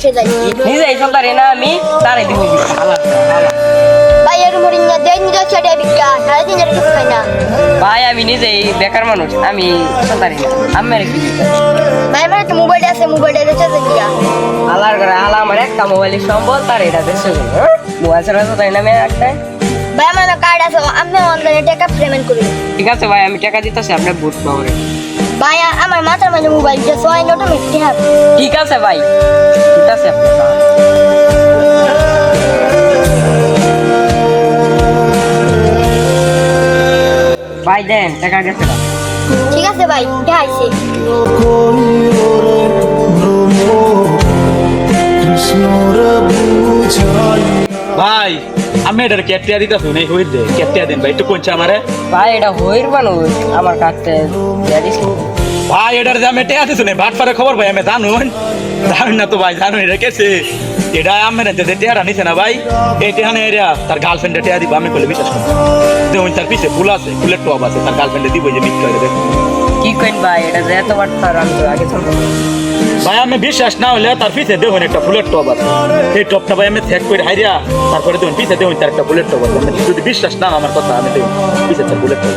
বসে যাই নিজে এই সন্তান না আমি তারাই দিব আল্লাহ ভাই এর মরিনা দেই নিজে ছেড়ে বিকা সারা দিন কিছু খাই না ভাই আমি নিজেই বেকার মানুষ আমি সন্তান না আম্মের কি ভাই আমার একটা মোবাইল আছে মোবাইলটা রেখে দিয়া আল্লাহর ঘরে আল্লাহ আমার একটা মোবাইলের সম্বল তার এটা দেশে মোবাইল ছাড়া তো তাই না আমি একটা ভাই আমার কার্ড আছে আমি অনলাইনে টাকা পেমেন্ট করি ঠিক আছে ভাই আমি টাকা দিতেছি আপনার বুট পাওয়ারে ভাই আমার মাথার মধ্যে মোবাইল যে সোয়াই নোট মিষ্টি হবে ঠিক আছে ভাই ঠিক আছে ভাই দেন টাকা গেছে না ঠিক আছে ভাই যাইছে ভাই আমি এটার ক্যাপটিয়া দিতেছি নাই হইর দে ক্যাপটিয়া দেন ভাই একটু কোনছে আমারে ভাই এটা হইর মানুষ আমার কাছে ভাই এটার যে আমি টেয়া দিছি না ভাটপারে খবর ভাই আমি জানুন জানুন না তো ভাই জানুন এটা কেছে এটা আমার যে টেয়াটা নিছে না ভাই এই টেহানে এরিয়া তার গার্লফ্রেন্ডে টেয়া দিব আমি বলে বিশ্বাস করি দেখুন তার পিছে ফুল আছে ফুলের টপ আছে তার গার্লফ্রেন্ডে দিব যে মিথ্যা করে দেখ কি কইন ভাই এটা যে এত বাট স্যার আমি তো আগে শুনতাম ভাই আমি বিশ্বাস না হলে তার পিছে দেখুন একটা ফুলের টপ আছে এই টপটা ভাই আমি থ্যাক করে হাইরিয়া তারপরে দেখুন পিছে দেখুন তার একটা ফুলের টপ আছে আমি যদি বিশ্বাস না আমার কথা আমি দেখুন পিছে তার ফুলের টপ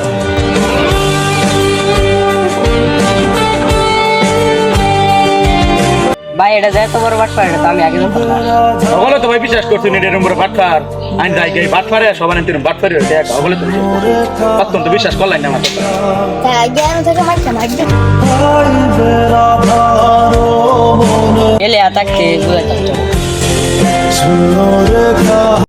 ভাই এটা যে এত বড় বাট পারে তো আমি আগে জানতাম না ওগুলো তো ভাই বিশ্বাস করছি না এরকম বড় বাটফার আইন যাই গাই বাটফারে সবাই তিন বাটফারে দেখ ওগুলো তো অত্যন্ত বিশ্বাস করলাই না আমার কথা হ্যাঁ জ্ঞান থেকে মারছে মারছে এলে আতাকতে বুঝাইতাম